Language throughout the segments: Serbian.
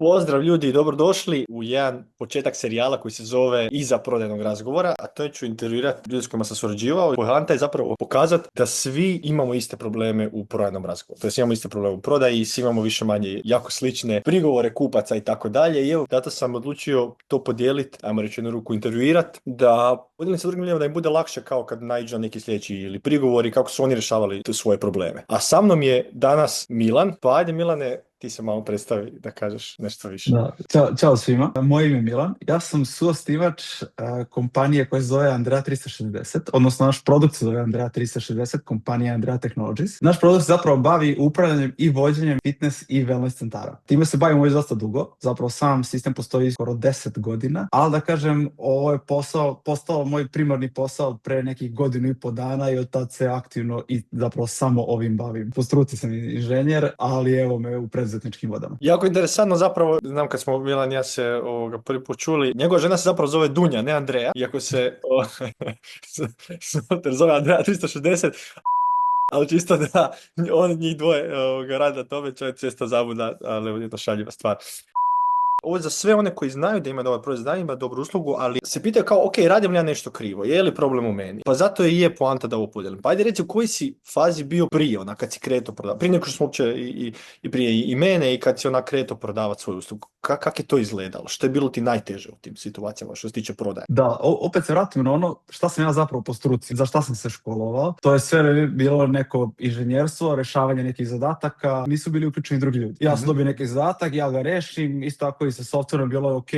Pozdrav ljudi i dobrodošli u jedan početak serijala koji se zove Iza prodajnog razgovora, a to ću intervjuirati ljudi s kojima sam surađivao. Poanta je zapravo pokazati da svi imamo iste probleme u prodajnom razgovoru. To jest imamo iste probleme u prodaji, svi imamo više manje jako slične prigovore kupaca i tako dalje. I evo, zato sam odlučio to podijeliti, ajmo reći jednu ruku intervjuirati, da podijelim sa drugim ljudima da im bude lakše kao kad naiđu na neki sljedeći ili prigovori kako su oni rješavali te svoje probleme. A sa mnom je danas Milan, pa ajde Milane, ti se malo predstavi da kažeš nešto više. Da. Ćao svima, moje ime je Milan, ja sam suosnivač kompanije koja se zove Andrea 360, odnosno naš produkt se zove Andrea 360, kompanija Andrea Technologies. Naš produkt se zapravo bavi upravljanjem i vođenjem fitness i wellness centara. Time se bavimo već dosta dugo, zapravo sam sistem postoji skoro 10 godina, ali da kažem, ovo je postao moj primarni posao pre nekih 1.5 dana i od tad se aktivno i zapravo samo ovim bavim. Po struci sam inženjer, ali evo me u preduzetničkim vodama. Jako interesantno zapravo, znam kad smo Milan i ja se prvi put čuli, njegova žena se zapravo zove Dunja, ne Andreja, iako se zove Andrea 360, ali čisto da on njih dvoje radi na tome, čovjek često zabuda, ali je to šaljiva stvar. Ovo je za sve one koji znaju da ima dobar proizvod, da ima dobru uslugu, ali se pitaju kao, ok, radim li ja nešto krivo, je li problem u meni? Pa zato je poanta da ovo podijelim. Pa ajde reći u kojoj si fazi bio prije, kad si krenuo prodavati, prije nego što smo uopće i prije i mene i kad si krenuo prodavati svoju uslugu. Kako je to izgledalo? Što je bilo ti najteže u tim situacijama što se tiče prodaje? Da, opet se vratim na ono šta sam ja zapravo po struci, za šta sam se školovao. To je sve bilo neko inženjerstvo, rešavanje nekih zadataka, nisu bili uključeni drugi ljudi. Ja sam dobio neki zadatak, ja ga rešim, isto tako i sa softverom bilo ok,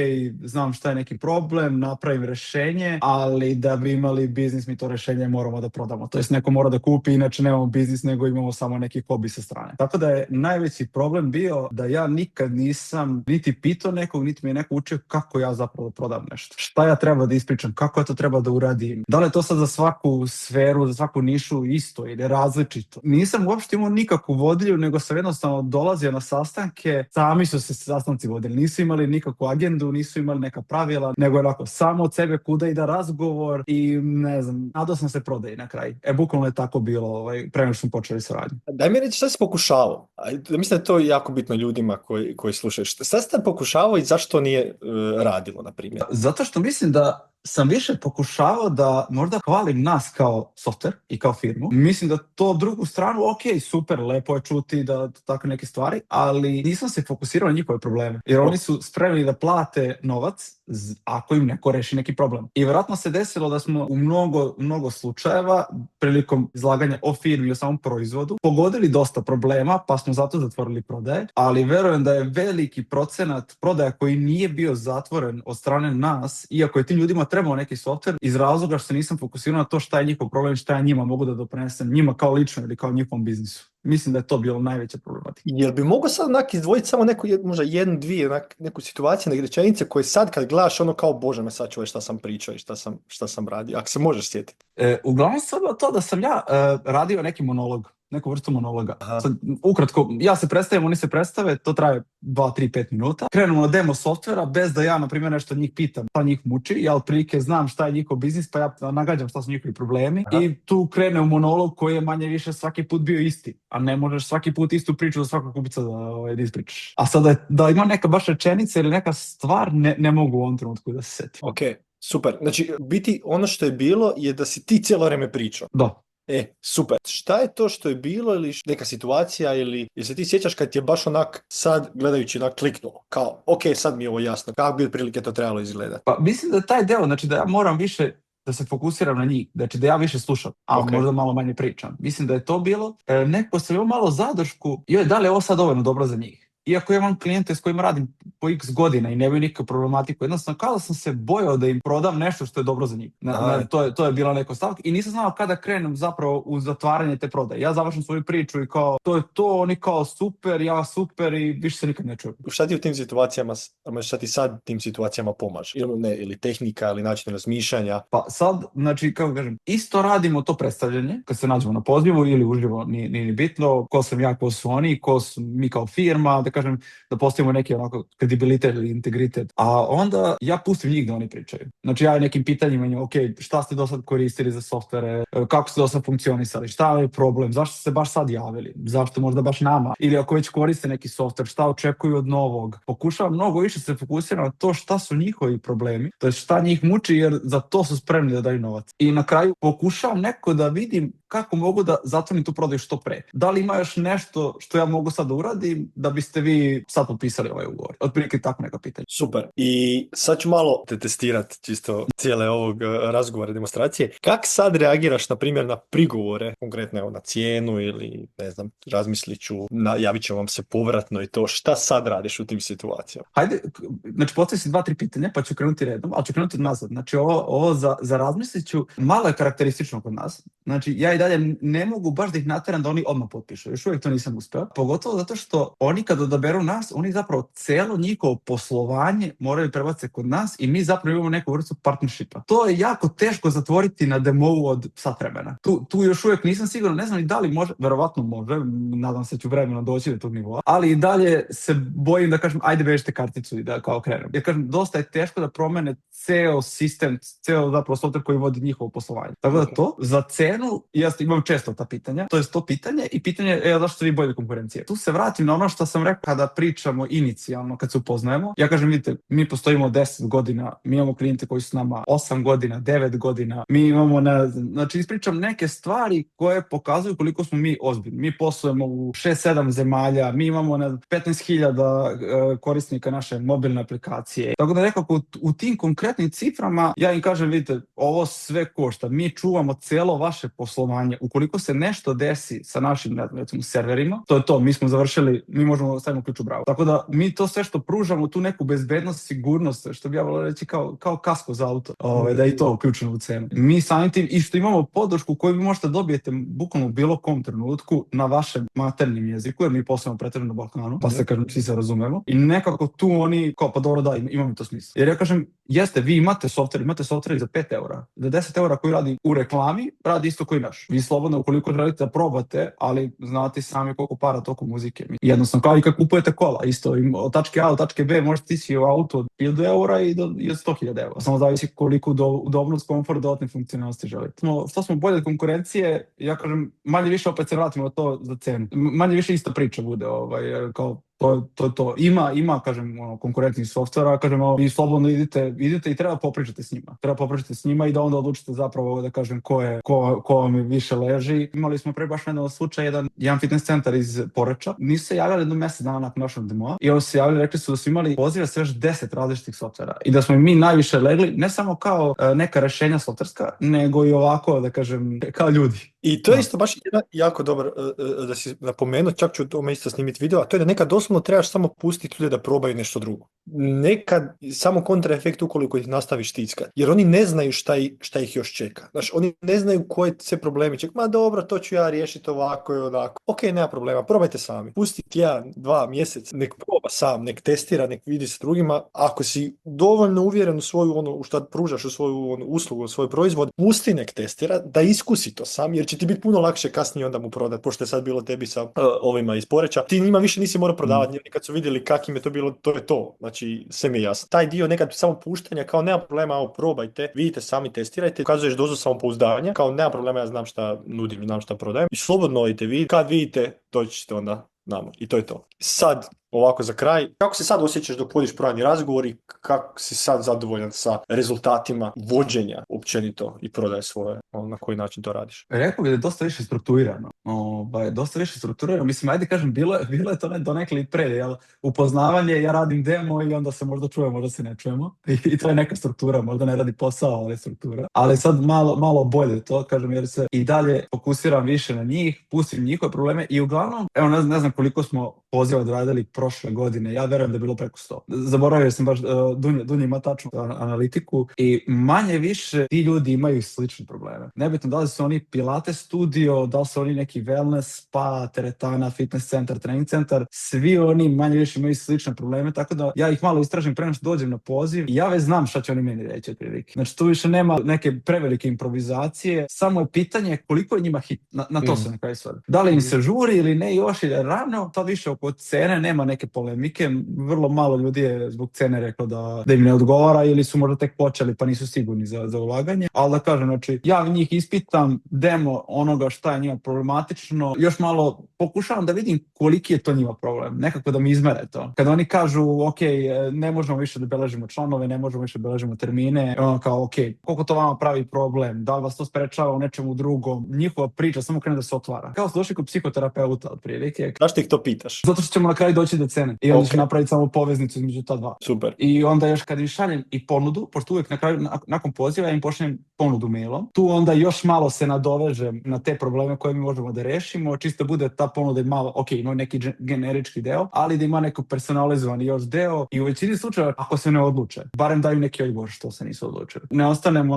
znam šta je neki problem, napravim rešenje, ali da bi imali biznis mi to rešenje moramo da prodamo. To jest neko mora da kupi, inače nemamo biznis nego imamo samo neki hobi sa strane. Tako da je najveći problem bio da ja nikad nisam niti pitao nekog, niti mi je neko učio kako ja zapravo prodam nešto. Šta ja treba da ispričam, kako ja to treba da uradim. Da li je to sad za svaku sferu, za svaku nišu isto ili različito. Nisam uopšte imao nikakvu vodilju, nego sam jednostavno dolazio na sastanke, sami su se sastanci vodili. Nisu imali nikakvu agendu, nisu imali neka pravila, nego onako samo od sebe kuda i da razgovor i ne znam, nadao sam se prodaji na kraj. Bukvalno je tako bilo pre nego što smo počeli saradnju. Daj mi reći šta si pokušavao. Mislim da je to jako bitno ljudima koji slušaju. Šta si pokušavao i zašto nije radilo, na primjer? Zato što mislim da sam više pokušavao da možda hvalim nas kao softver i kao firmu. Mislim da to drugu stranu, ok, super, lepo je čuti da tako neke stvari, ali nisam se fokusirao na njihove probleme. Jer oni su spremni da plate novac ako im neko reši neki problem. I vjerojatno se desilo da smo u mnogo slučajeva prilikom izlaganja o firmi i o samom proizvodu pogodili dosta problema, pa smo zato zatvorili prodaje. Ali verujem da je veliki procenat prodaja koji nije bio zatvoren od strane nas, iako je tim ljudima trebao neki softver, iz razloga što se nisam fokusirao na to šta je njihov problem, šta ja njima mogu da doprinesem, njima kao lično ili kao njihovom biznisu. Mislim da je to bilo najveća problematika. Jel bi mogao sad izdvojiti samo možda jednu, dvije, neku situaciju, neke rečenice koje sad kad gledaš kao Bože me sad čuje šta sam pričao i šta sam radio, ako se možeš sjetiti? Uglavnom se bilo to da sam ja radio neki monolog, neku vrstu monologa. Sad, ukratko, ja se predstavim, oni se predstave, to traje 2, 3, 5 minuta. Krenemo na demo softvera bez da ja, na primjer, nešto njih pitam, šta njih muči. Ja otprilike znam šta je njihov biznis, pa ja nagađam šta su njihovi problemi. I tu krene u monolog koji je manje više svaki put bio isti. A ne možeš svaki put istu priču za svakog kupica da ispričaš. A sada da ima neka baš rečenica ili neka stvar, ne mogu u ovom trenutku da se setim. Ok, super. Znači, biti ono što je bilo je da si ti cijelo vrijeme pričao. Da. Super. Šta je to što je bilo ili neka situacija ili se ti sjećaš kad ti je baš sad gledajući kliknulo? Kao, ok, sad mi je ovo jasno. Kako bi otprilike to trebalo izgledati? Pa mislim da taj deo, znači da ja moram više da se fokusiram na njih, znači da ja više slušam, a možda malo manje pričam. Mislim da je to bilo. Neko sam imao malo zadršku, da li je ovo sad dovoljno dobro za njih? Iako imam klijente s kojima radim po x godina i nemaju nikakvu problematiku, jednostavno kada sam se bojao da im prodam nešto što je dobro za njih. To je bila neka stavka i nisam znao kada krenem zapravo u zatvaranje te prodaje. Ja završim svoju priču i kao to je to, oni kao super, ja super i više se nikad ne čujem. Šta ti u tim situacijama, šta ti sad tim situacijama pomaže? Ili tehnika, ili način razmišljanja? Pa sad, znači, kako kažem, isto radimo to predstavljanje, kad se nađemo na pozivu ili uživo, nije bitno, ko sam ja, ko su oni, ko su mi kao firma, da kažem, da postavimo neki onako kredibilitet ili integritet. A onda ja pustim njih da oni pričaju. Znači ja nekim pitanjima njima, ok, šta ste do sad koristili za softvere, kako ste do sad funkcionisali, šta je problem, zašto ste baš sad javili, zašto možda baš nama, ili ako već koriste neki softver, šta očekuju od novog. Pokušavam mnogo više se fokusirati na to šta su njihovi problemi, to je šta njih muči, jer za to su spremni da daju novac. I na kraju pokušavam neko da vidim kako mogu da zatvorim tu prodaju što pre. Da li ima još nešto što ja mogu sad da uradim da biste vi sad potpisali ovaj ugovor? Otprilike tako neka pitanja. Super. I sad ću malo te testirati čisto cijele ovog razgovora, demonstracije. Kak sad reagiraš, na primjer, na prigovore, konkretno evo, na cijenu ili, ne znam, razmislit ću, javit će vam se povratno i to. Šta sad radiš u tim situacijama? Hajde, znači postoji si 2-3 pitanja, pa ću krenuti redom, ali ću krenuti od nazad. Znači ovo za razmislit ću, malo je karakteristično kod nas. Znači ja i dalje ne mogu baš da ih nateram da oni odmah potpišu. Još uvijek to nisam uspeo. Pogotovo zato što oni kad odaberu nas, oni zapravo celo njihovo poslovanje moraju prebaciti kod nas i mi zapravo imamo neku vrstu partnershipa. To je jako teško zatvoriti na demo od sat vremena. Tu još uvijek nisam siguran, ne znam ni da li može, verovatno može, nadam se ću vremenom doći do tog nivoa, ali i dalje se bojim da kažem ajde vežite karticu i da kao krenem. Jer kažem, dosta je teško da promene ceo sistem, ceo zapravo software koji vodi njihovo poslovanje. Tako da to, za cenu, ja imam često ta pitanja, to je to pitanje i pitanje zašto ste vi bolje konkurencije. Tu se vratim na ono što sam rekao kada pričamo inicijalno, kad se upoznajemo. Ja kažem, vidite, mi postojimo 10 godina, mi imamo klijente koji su s nama 8 godina, 9 godina, mi imamo, znači ispričam neke stvari koje pokazuju koliko smo mi ozbiljni. Mi poslujemo u 6-7 zemalja, mi imamo 15.000 korisnika naše mobilne aplikacije. Tako da nekako u tim konkretnim ciframa ja im kažem, vidite, ovo sve košta, mi čuvamo cijelo vaše poslovanje. Ukoliko se nešto desi sa našim, recimo, serverima, to je to, mi smo završili, mi možemo stavimo ključ u bravu. Tako da mi to sve što pružamo, tu neku bezbednost, sigurnost, što bi ja volio reći kao kasko za auto, da je i to uključeno u cenu. Mi samim tim i što imamo podršku koju vi možete dobijete bukvalno u bilo kom trenutku na vašem maternjem jeziku, jer mi poslujemo pretežno na Balkanu, pa se kažem, svi se razumemo. I nekako tu oni kao, pa dobro da, imamo to smisla. Jer ja kažem, jeste, vi imate software za 5 eura. Za 10 eura koji radi u reklami, radi isto koji naš. Vi slobodno, ukoliko želite da probate, ali znate sami koliko para toliko muzike. Jednostavno, kao i kad kupujete kola, isto, od tačke A do tačke B možete ići u auto od 1000 eura i do 100.000 eura. Samo zavisi koliko udobnost, komfort, dodatne funkcionalnosti želite. Što smo bolje od konkurencije, ja kažem, manje više opet se vratimo to za cenu. Manje više ista priča bude, kao to. Ima, kažem, konkurentnih softvera, kažem, vi slobodno idite i treba popričati s njima. Treba popričati s njima i da onda odlučite zapravo, da kažem, ko vam više leži. Imali smo pre baš jedan slučaj, jedan fitness centar iz Poreča. Nisu se javljali jedno mjesec dana nakon našeg demoa i oni se javljali, rekli su da su imali pozive sve još 10 različitih softvera i da smo mi najviše legli, ne samo kao neka rešenja softverska, nego i ovako, da kažem, kao ljudi. I to je isto baš jako dobro da si napomenuo, čak ću tome isto snimiti video, a to je da nekad doslovno trebaš samo pustiti ljude da probaju nešto drugo. Nekad samo kontraefekt ukoliko ih nastaviš tickat, jer oni ne znaju šta ih još čeka. Znači, oni ne znaju koje se problemi čeka. Ma dobro, to ću ja riješiti ovako i onako. Ok, nema problema, probajte sami. Pusti 1-2 mjesec, nek proba sam, nek testira, nek vidi s drugima. Ako si dovoljno uvjeren u svoju u šta pružaš, u svoju uslugu, u svoj proizvod, pusti nek testira, da iskusi to sam, jer će ti biti puno lakše kasnije onda mu prodati, pošto je sad bilo tebi sa ovima iz Poreča. Ti njima više nisi morao prodavati, jer kad su vidjeli kak im je to bilo, to je to. Znači, sve mi je jasno. Taj dio nekad samo puštanja, kao nema problema, ovo probajte, vidite sami, testirajte, ukazuješ dozu samopouzdanja, kao nema problema, ja znam šta nudim, znam šta prodajem. I slobodno odite vi, kad vidite, doći ćete onda nama. I to je to. Sad, ovako za kraj, kako se sad osjećaš dok vodiš prodajni razgovor i kako si sad zadovoljan sa rezultatima vođenja općenito i prodaje svoje, na koji način to radiš? Rekao bih da je dosta više strukturirano. Mislim, ajde kažem, bilo je to donekle i pre, jel? Upoznavanje, ja radim demo i onda se možda čujemo, možda se ne čujemo. I to je neka struktura, možda ne radi posao, ali struktura. Ali sad malo bolje to, kažem, jer se i dalje fokusiram više na njih, pustim njihove probleme i uglavnom, evo ne znam koliko smo poziva odradili prošle godine, ja verujem da je bilo preko 100. Zaboravio sam baš, Dunja ima tačnu analitiku i manje više ti ljudi imaju slične probleme. Nebitno da li su oni Pilates studio, da li su oni neki wellness, spa, teretana, fitness centar, trening centar, svi oni manje više imaju slične probleme, tako da ja ih malo istražim pre nego što dođem na poziv i ja već znam šta će oni meni reći otprilike. Znači tu više nema neke prevelike improvizacije, samo je pitanje koliko je njima hit, na to se na kraju svodi. Da li im se žuri ili ne još ili rano, to više oko cene nema neke polemike. Vrlo malo ljudi je zbog cene reklo da im ne odgovara ili su možda tek počeli pa nisu sigurni za ulaganje. Ali da kažem, znači, ja njih ispitam, demo onoga šta je njima problematično, još malo pokušavam da vidim koliki je to njima problem, nekako da mi izmere to. Kada oni kažu, ok, ne možemo više da beležimo članove, ne možemo više da beležimo termine, ono kao, ok, koliko to vama pravi problem, da li vas to sprečava u nečemu drugom, njihova priča samo krene da se otvara. Kao su došli kod psihoterapeuta, otprilike. Zašto ih to pitaš? Zato što ćemo na kraju doći do cene i onda ću napraviti samo poveznicu između ta dva. Super. I onda još kad im šaljem i ponudu, pošto uvijek na kraju, nakon poziva ja im pošaljem ponudu mailom, tu onda još malo se nadovežem na te probleme koje mi možemo da rešimo, čisto bude ta ponuda malo, ok, ima neki generički deo, ali da ima neko personalizovani još deo i u većini slučajeva ako se ne odluče, barem daju neki odgovor što se nisu odlučili. Ne ostanem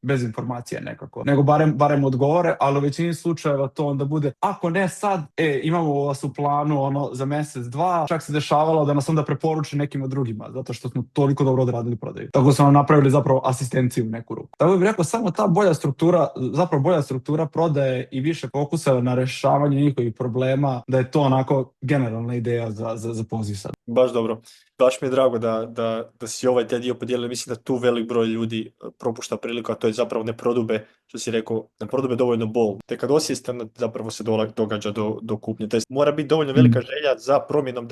bez informacije nekako, nego barem odgovore, ali u većini slučajeva to onda bude, ako ne sad, imamo vas u planu za mjesec, dva, čak se dešavalo da nas onda preporuče nekima drugima, zato što smo toliko dobro odradili prodaju. Tako smo napravili zapravo asistenciju u neku ruku. Tako bih rekao, samo ta bolja struktura prodaje i više fokusa na rešavanje njihovih problema, da je to onako generalna ideja za poziv sad. Baš dobro. Baš mi je drago da si ovaj taj dio podijelio. Mislim da tu velik broj ljudi propušta priliku, a to je zapravo ne prodube, što si rekao, ne prodube dovoljno bol. Te kad osjeste, zapravo se događa do kupnje. To jest, mora biti dovoljno velika želja za promjenom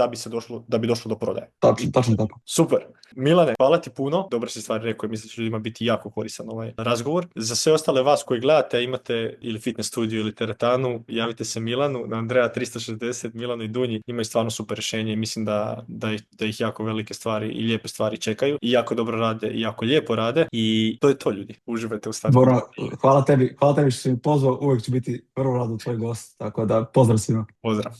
da bi došlo do prodaje. Točno tako. Super. Milane, hvala ti puno. Dobro si stvari rekao i mislim da će ljudima biti jako koristan ovaj razgovor. Za sve ostale vas koji gledate, imate ili fitness studio ili teretanu, javite se Milanu, na Andreja 360, Milanu i Dunji. Imaju stvarno super rješenje i mislim da ih jako velike stvari i lijepe stvari čekaju i jako dobro rade i jako lijepo rade i to je to, ljudi. Uživajte u stanju. Boro, hvala tebi što si mi pozvao, uvijek ću biti vrlo rado tvoj gost, tako da pozdrav svima. Pozdrav.